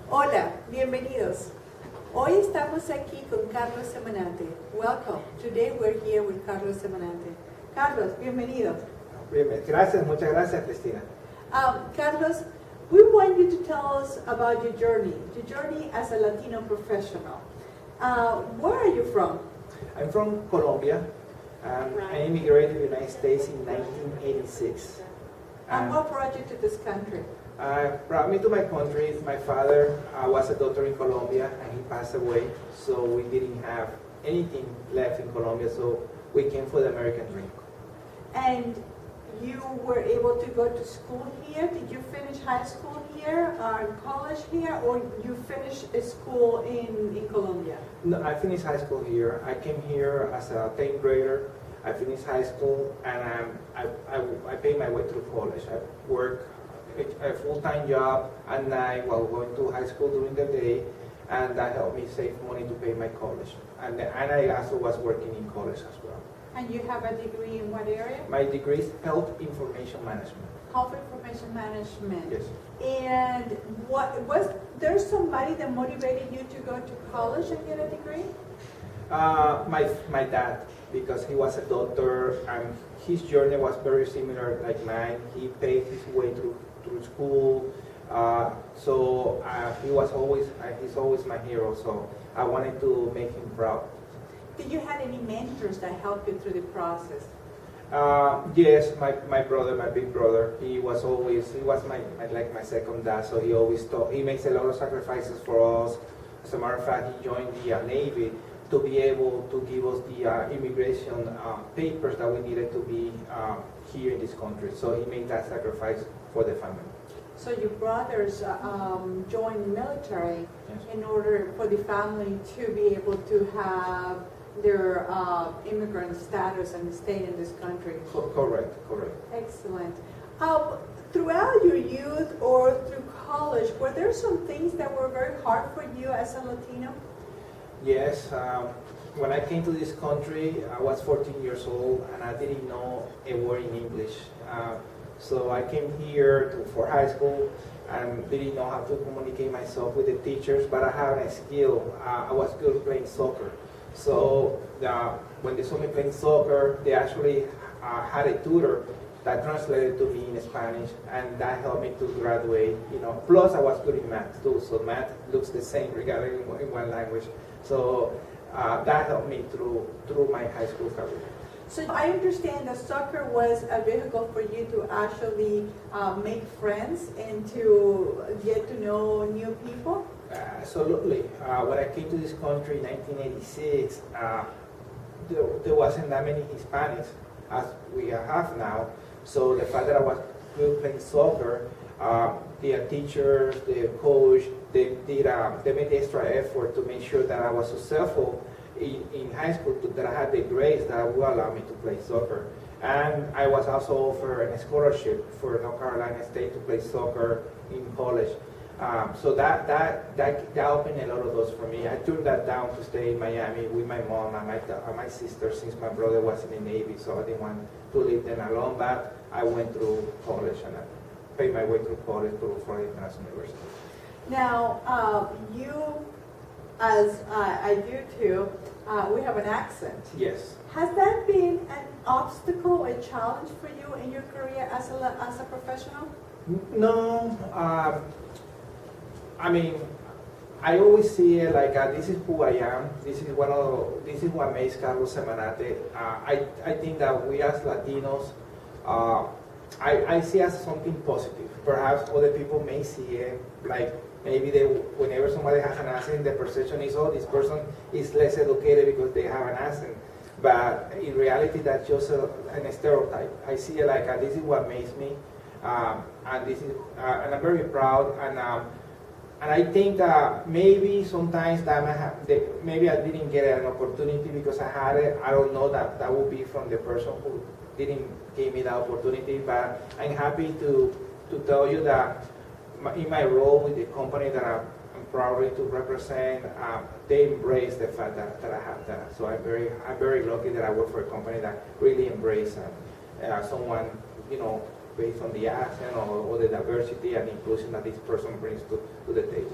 Hola, bienvenidos. Hoy estamos aquí con Carlos Semanate. Welcome. Today we're here with Carlos Semanate. Carlos, bienvenido. Gracias, muchas gracias, Cristina. Carlos, we want you to tell us about your journey as a Latino professional. Where are you from? I'm from Colombia. I immigrated to the United States in 1986. And what brought you to this country? Brought me to my country. My father was a doctor in Colombia and he passed away, so we didn't have anything left in Colombia, so we came for the American dream. And you were able to go to school here? Did you finish high school here, college here, or you finished school in Colombia? No, I finished high school here. I came here as a 10th grader. I finished high school and I paid my way through college. I worked a full-time job at night while going to high school during the day, and that helped me save money to pay my college. And I also was working in college as well. And you have a degree in what area? My degree is Health Information Management. Health Information Management. Yes. And was there somebody that motivated you to go to college and get a degree? My dad, because he was a doctor and his journey was very similar like mine. He paid his way through school, so he's always my hero. So I wanted to make him proud. Did you have any mentors that helped you through the process? Yes, my brother, my big brother, he was my second dad, so he always taught. He makes a lot of sacrifices for us. As a matter of fact, he joined the Navy to be able to give us the immigration papers that we needed to be here in this country. So he made that sacrifice for the family. So your brothers joined the military. Yes. In order for the family to be able to have their immigrant status and stay in this country. Correct. Excellent. Throughout your youth or through college, were there some things that were very hard for you as a Latino? Yes. When I came to this country, I was 14 years old and I didn't know a word in English. So I came here for high school and didn't know how to communicate myself with the teachers, but I had a skill. I was good playing soccer. So when they saw me playing soccer, they actually had a tutor that translated to me in Spanish, and that helped me to graduate. Plus I was good in math too, so math looks the same regardless in one language. So that helped me through my high school career. So I understand that soccer was a vehicle for you to actually make friends and to get to know new people? Absolutely. When I came to this country in 1986, there wasn't that many Hispanics as we have now. So the fact that I was good playing soccer, the teachers, the coach, they made the extra effort to make sure that I was successful in high school, that I had the grades that would allow me to play soccer. And I was also offered a scholarship for North Carolina State to play soccer in college. So that opened a lot of doors for me. I turned that down to stay in Miami with my mom and my sister, since my brother was in the Navy, so I didn't want to leave them alone. But I went through college and I paid my way through college through Florida International University. Now, you, as I do too, we have an accent. Yes. Has that been an obstacle, a challenge for you in your career as a professional? No. I mean, I always see it like this is who I am. This is what makes Carlos Semanate. I think that we as Latinos, I see as something positive. Perhaps other people may see it like maybe whenever somebody has an accent, the perception is, oh, this person is less educated because they have an accent. But in reality, that's just a stereotype. I see it like this is what makes me, and this is, and I'm very proud. And I think that maybe sometimes maybe I didn't get an opportunity because I had it. I don't know that would be from the person who didn't give me that opportunity. But I'm happy to tell you that in my role with the company that I'm proud to represent, they embrace the fact that I have that. So I'm very lucky that I work for a company that really embraces someone, based on the accent or the diversity and inclusion that this person brings to the table.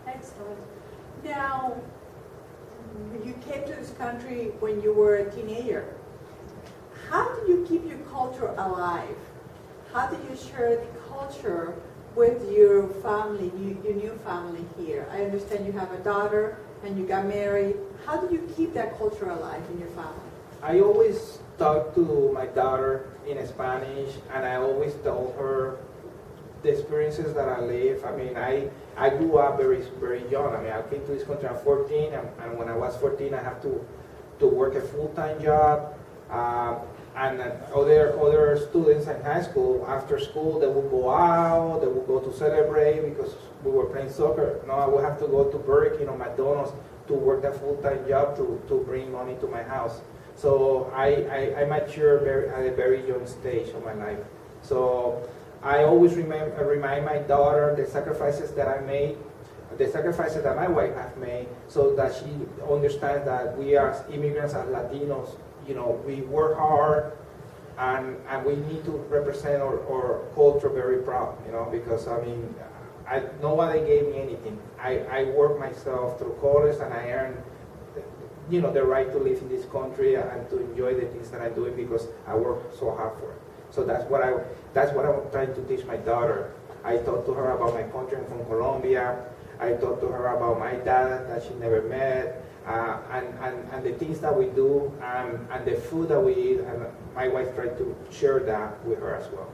Excellent. Now, you came to this country when you were a teenager. How do you keep your culture alive? How do you share the culture with your family, your new family here? I understand you have a daughter and you got married. How do you keep that culture alive in your family? I always talk to my daughter in Spanish, and I always tell her the experiences that I live. I mean, I grew up very, very young. I mean, I came to this country at 14, and when I was 14, I had to work a full-time job. And other students in high school, after school, they would go out, they would go to celebrate because we were playing soccer. Now I would have to go to Burger King or McDonald's to work a full-time job to bring money to my house. So I matured at a very young stage of my life. So I always remind my daughter the sacrifices that I made, the sacrifices that my wife has made, so that she understands that we as immigrants, as Latinos, you know, we work hard and we need to represent our culture very proud, you know, because I mean, nobody gave me anything. I worked myself through college and I earned, you know, the right to live in this country and to enjoy the things that I'm doing because I work so hard for it. So that's what I'm trying to teach my daughter. I talked to her about my country. I'm from Colombia. I talked to her about my dad that she never met, and the things that we do, and the food that we eat. And my wife tried to share that with her as well.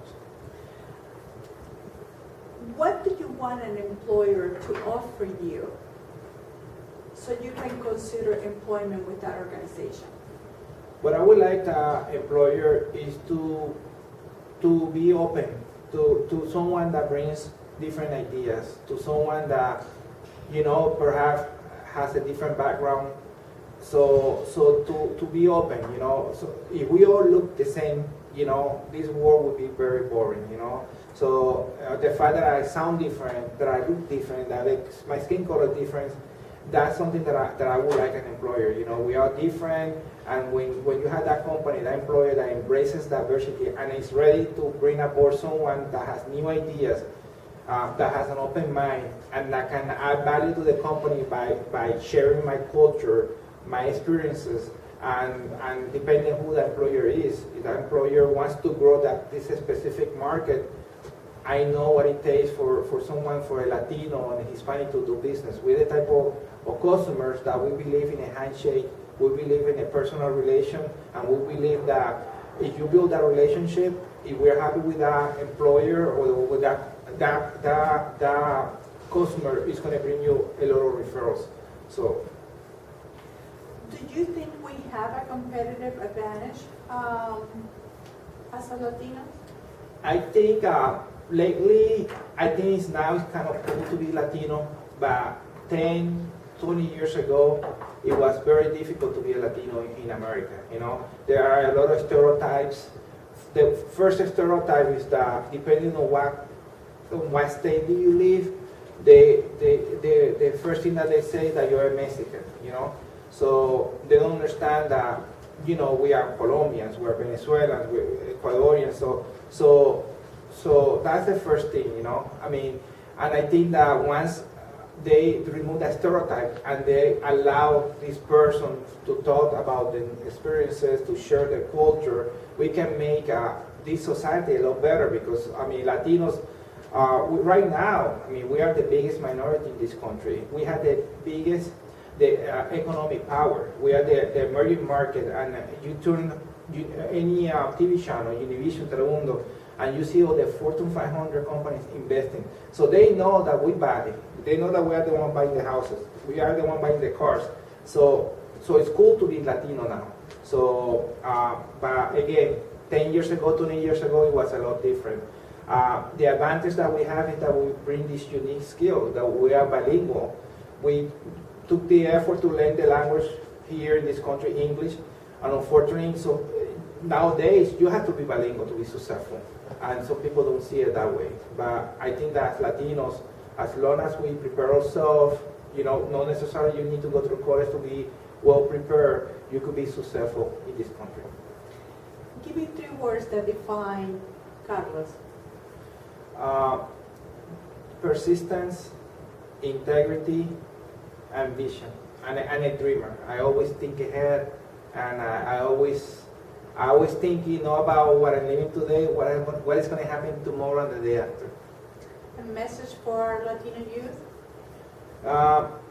What do you want an employer to offer you so you can consider employment with that organization? What I would like the employer is to be open to someone that brings different ideas, to someone that, you know, perhaps has a different background. So to be open, you know. So if we all look the same, you know, this world would be very boring, you know. So the fact that I sound different, that I look different, that my skin color is different, that's something that I would like an employer. You know, we are different, and when you have that company, that employer that embraces diversity and is ready to bring aboard someone that has new ideas, that has an open mind, and that can add value to the company by sharing my culture, my experiences, and depending who the employer is, if the employer wants to grow this specific market, I know what it takes for someone, for a Latino and a Hispanic to do business. We're the type of customers that we believe in a handshake, we believe in a personal relation, and we believe that if you build that relationship, if we're happy with that employer or with that customer, it's going to bring you a lot of referrals. So, do you think we have a competitive advantage as a Latino? I think lately, I think it's now kind of cool to be Latino, but 10, 20 years ago, it was very difficult to be a Latino in America. You know, there are a lot of stereotypes. The first stereotype is that depending on what state do you live, the first thing that they say is that you're a Mexican. You know, so they don't understand that, you know, we are Colombians, we're Venezuelans, we're Ecuadorians. So that's the first thing, you know. I mean, and I think that once they remove that stereotype and they allow this person to talk about the experiences, to share their culture, we can make this society a lot better because, I mean, Latinos, right now, I mean, we are the biggest minority in this country. We have the biggest economic power. We are the emerging market, and you turn any TV channel, Univision, Telemundo, and you see all the Fortune 500 companies investing. So they know that we buy. They know that we are the one buying the houses. We are the one buying the cars. So it's cool to be Latino now. So, but again, 10 years ago, 20 years ago, it was a lot different. The advantage that we have is that we bring this unique skill, that we are bilingual. We took the effort to learn the language here in this country, English, and unfortunately, so nowadays, you have to be bilingual to be successful. And some people don't see it that way. But I think that as Latinos, as long as we prepare ourselves, you know, not necessarily you need to go through college to be well prepared, you could be successful in this country. Give me 3 words that define Carlos. Persistence, integrity, and vision, and a dreamer. I always think ahead, and I always think, about what I'm living today, what is going to happen tomorrow and the day after. A message for Latino youth?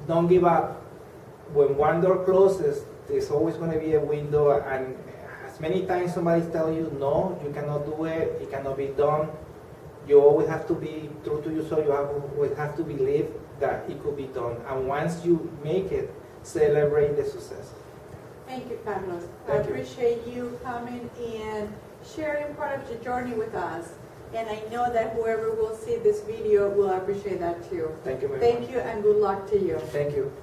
Don't give up. When one door closes, there's always going to be a window, and as many times somebody tells you, no, you cannot do it, it cannot be done, you always have to be true to yourself. You always have to believe that it could be done. And once you make it, celebrate the success. Thank you, Carlos. Thank I you. appreciate you coming and sharing part of your journey with us. And I know that whoever will see this video will appreciate that too. Thank you very much. Thank you and good luck to you. Thank you.